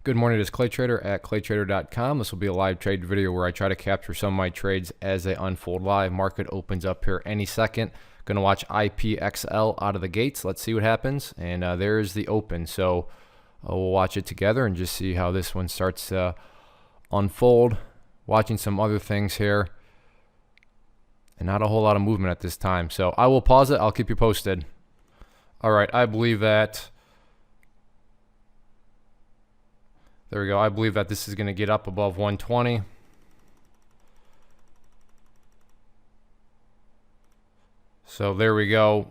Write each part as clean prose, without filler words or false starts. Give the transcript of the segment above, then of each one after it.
Good morning, it is Clay Trader at claytrader.com. This will be a live trade video where I try to capture some of my trades as they unfold live. Market opens up here any second. Going to watch IPXL out of the gates. Let's see what happens. And there's the open. So we'll watch it together and just see how this one starts to unfold. Watching some other things here. And not a whole lot of movement at this time. So I will pause it. I'll keep you posted. All right, I believe that... There we go. I believe that this is going to get up above 120. So there we go.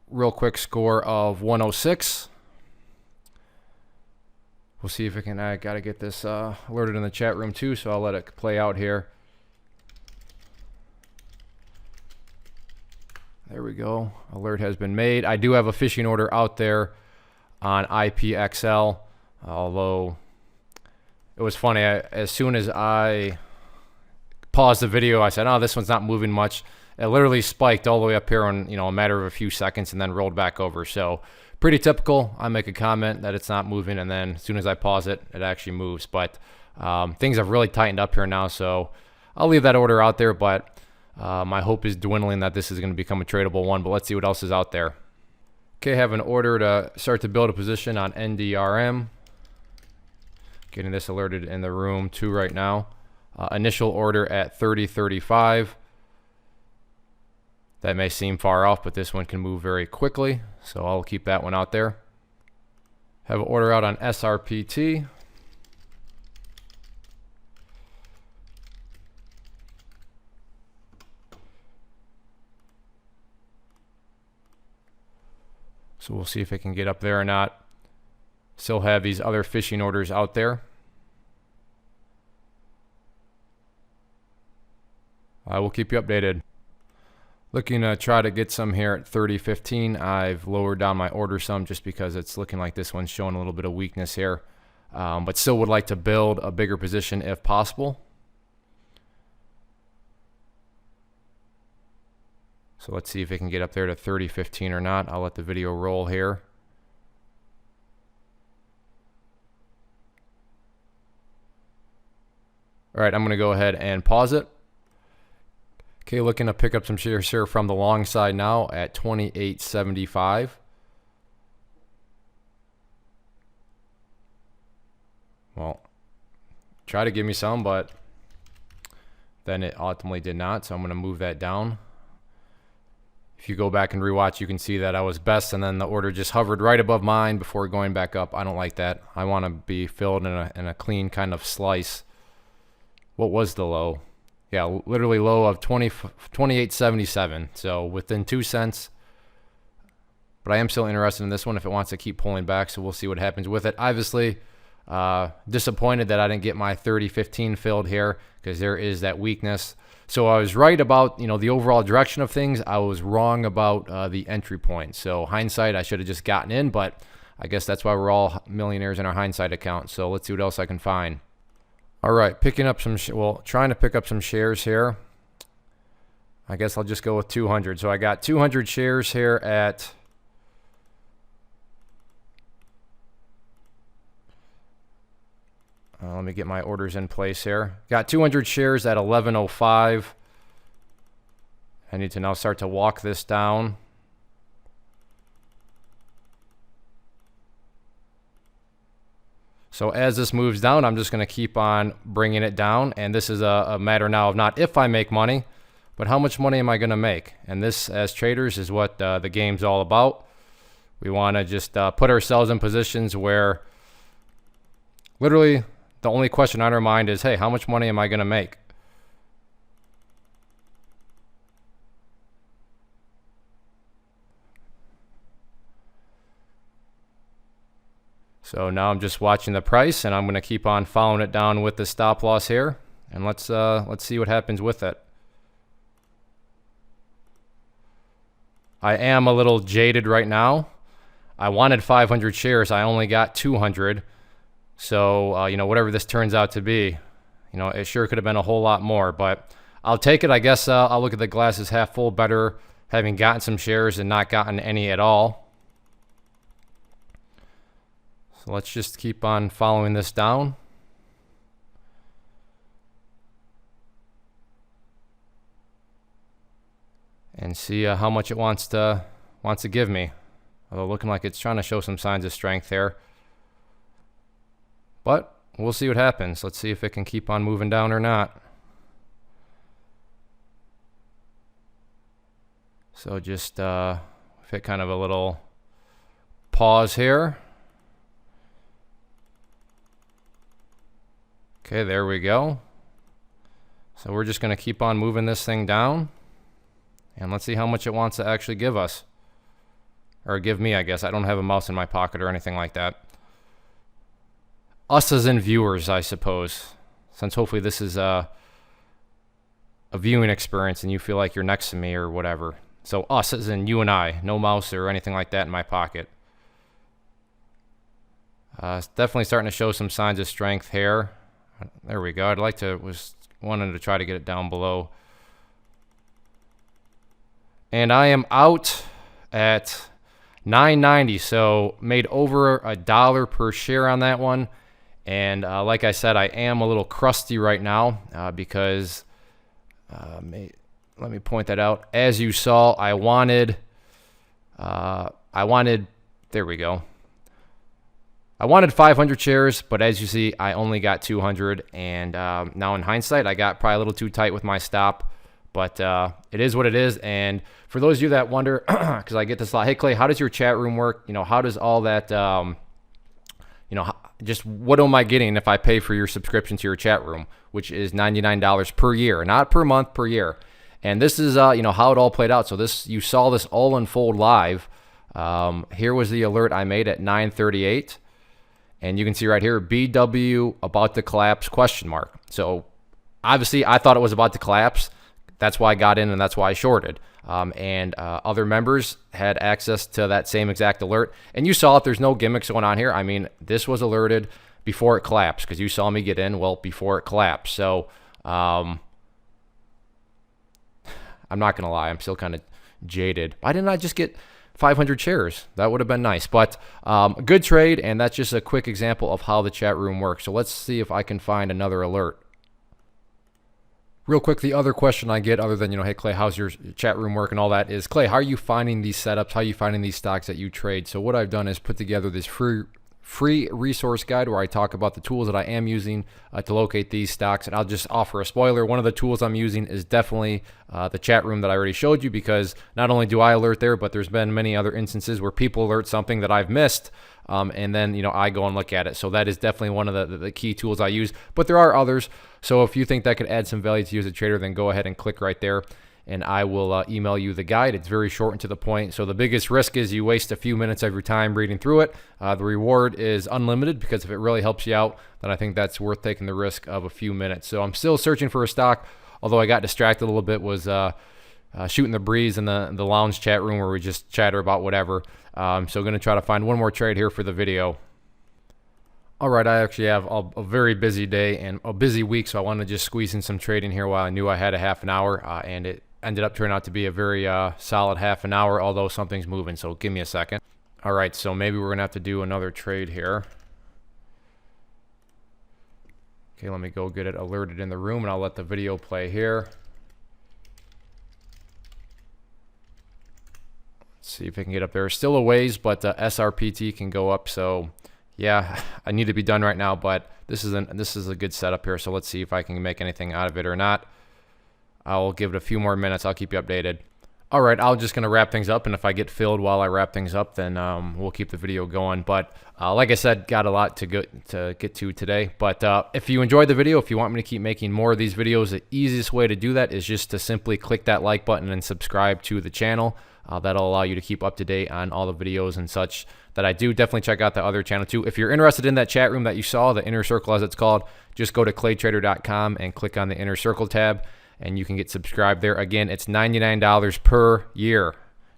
Real quick score of 106. We'll see if I can. I got to get this alerted in the chat room too, so I'll let it play out here. There we go. Alert has been made. I do have a fishing order out there on IPXL, although it was funny. As soon as I paused the video, I said, "Oh, this one's not moving much." It literally spiked all the way up here in a matter of a few seconds, and then rolled back over. So pretty typical. I make a comment that it's not moving, and then as soon as I pause it, it actually moves. But things have really tightened up here now, so I'll leave that order out there. But my hope is dwindling that this is going to become a tradable one. But let's see what else is out there. Okay, I have an order to start to build a position on NDRM. Getting this alerted in the room too right now. Initial order at 30.35. That may seem far off, but this one can move very quickly. So I'll keep that one out there. Have an order out on SRPT. So we'll see if it can get up there or not. Still have these other fishing orders out there. I will keep you updated. Looking to try to get some here at 30.15. I've lowered down my order some just because it's looking like this one's showing a little bit of weakness here. But still would like to build a bigger position if possible. So let's see if it can get up there to 30.15 or not. I'll let the video roll here. All right, I'm going to go ahead and pause it. Okay, looking to pick up some shares here from the long side now at 28.75. Well, try to give me some, but then it ultimately did not, so I'm going to move that down. If you go back and rewatch, you can see that I was best, and then the order just hovered right above mine before going back up. I don't like that. I want to be filled in a clean kind of slice. What was the low? Yeah, literally low of 28.77. So within 2 cents. But I am still interested in this one if it wants to keep pulling back. So we'll see what happens with it. Obviously, disappointed that I didn't get my 30.15 filled here because there is that weakness. So I was right about the overall direction of things. I was wrong about the entry point. So hindsight, I should have just gotten in. But I guess that's why we're all millionaires in our hindsight account. So let's see what else I can find. All right, picking up some, trying to pick up some shares here. I guess I'll just go with 200. So I got 200 shares here at let me get my orders in place here. Got 200 shares at 11.05. I need to now start to walk this down. So as this moves down, I'm just going to keep on bringing it down. And this is a matter now of not if I make money, but how much money am I going to make? And this, as traders, is what the game's all about. We want to just put ourselves in positions where literally the only question on our mind is, hey, how much money am I going to make? So now I'm just watching the price, and I'm going to keep on following it down with the stop loss here, and let's see what happens with it. I am a little jaded right now. I wanted 500 shares. I only got 200. So whatever this turns out to be, it sure could have been a whole lot more, but I'll take it. I guess I'll look at the glass as half full. Better having gotten some shares and not gotten any at all. So let's just keep on following this down. And see how much it wants to give me. Although looking like it's trying to show some signs of strength here. But we'll see what happens. Let's see if it can keep on moving down or not. So just hit kind of a little pause here. Okay, there we go. So we're just going to keep on moving this thing down. And let's see how much it wants to actually give us. Or give me, I guess. I don't have a mouse in my pocket or anything like that. Us as in viewers, I suppose. Since hopefully this is a viewing experience and you feel like you're next to me or whatever. So us as in you and I. No mouse or anything like that in my pocket. It's definitely starting to show some signs of strength here. There we go. Wanted to try to get it down below. And I am out at $9.90, so made over $1 per share on that one. And like I said, I am a little crusty right now because let me point that out. As you saw, I wanted there we go. I wanted 500 shares, but as you see, I only got 200. And now in hindsight, I got probably a little too tight with my stop. But it is what it is. And for those of you that wonder, because I get this a lot, hey, Clay, how does your chat room work? You know, how does all that, just what am I getting if I pay for your subscription to your chat room, which is $99 per year, not per month, per year. And this is, how it all played out. So you saw this all unfold live. Here was the alert I made at 9:38. And you can see right here, BW about to collapse, ? So obviously I thought it was about to collapse. That's why I got in and that's why I shorted. And other members had access to that same exact alert. And you saw it, there's no gimmicks going on here. I mean, this was alerted before it collapsed because you saw me get in, well, before it collapsed. So I'm not going to lie, I'm still kind of jaded. Why didn't I just get 500 shares? That would have been nice. But good trade, and that's just a quick example of how the chat room works. So let's see if I can find another alert. Real quick, the other question I get, other than, hey, Clay, how's your chat room work and all that, is, Clay, how are you finding these setups? How are you finding these stocks that you trade? So what I've done is put together this free resource guide where I talk about the tools that I am using to locate these stocks. And I'll just offer a spoiler. One of the tools I'm using is definitely the chat room that I already showed you, because not only do I alert there, but there's been many other instances where people alert something that I've missed. And then, I go and look at it. So that is definitely one of the key tools I use. But there are others. So if you think that could add some value to you as a trader, then go ahead and click right there. And I will email you the guide. It's very short and to the point. So the biggest risk is you waste a few minutes of your time reading through it. The reward is unlimited, because if it really helps you out, then I think that's worth taking the risk of a few minutes. So I'm still searching for a stock, although I got distracted a little bit, was shooting the breeze in the lounge chat room where we just chatter about whatever. So going to try to find one more trade here for the video. All right, I actually have a very busy day and a busy week, so I wanted to just squeeze in some trading here while I knew I had a half an hour, and it ended up turning out to be a very solid half an hour, although something's moving, so give me a second. All right, so maybe we're going to have to do another trade here. Okay, let me go get it alerted in the room, and I'll let the video play here. Let's see if I can get up there. Still a ways, but SRPT can go up, so yeah, I need to be done right now, but this is a good setup here, so let's see if I can make anything out of it or not. I'll give it a few more minutes. I'll keep you updated. All right, I'm just going to wrap things up, and if I get filled while I wrap things up, then we'll keep the video going. But like I said, got a lot to get to today. But if you enjoyed the video, if you want me to keep making more of these videos, the easiest way to do that is just to simply click that like button and subscribe to the channel. That'll allow you to keep up to date on all the videos and such that I do. Definitely check out the other channel too. If you're interested in that chat room that you saw, the Inner Circle as it's called, just go to claytrader.com and click on the Inner Circle tab, and you can get subscribed there. Again, it's $99 per year,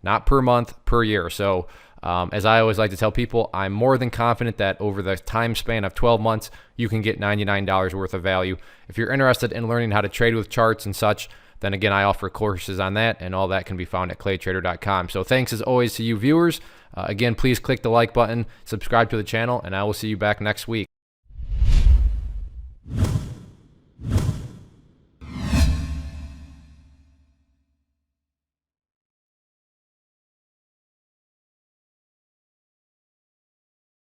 not per month, per year. So as I always like to tell people, I'm more than confident that over the time span of 12 months, you can get $99 worth of value. If you're interested in learning how to trade with charts and such, then again, I offer courses on that, and all that can be found at claytrader.com. So thanks as always to you viewers. Again, please click the like button, subscribe to the channel, and I will see you back next week.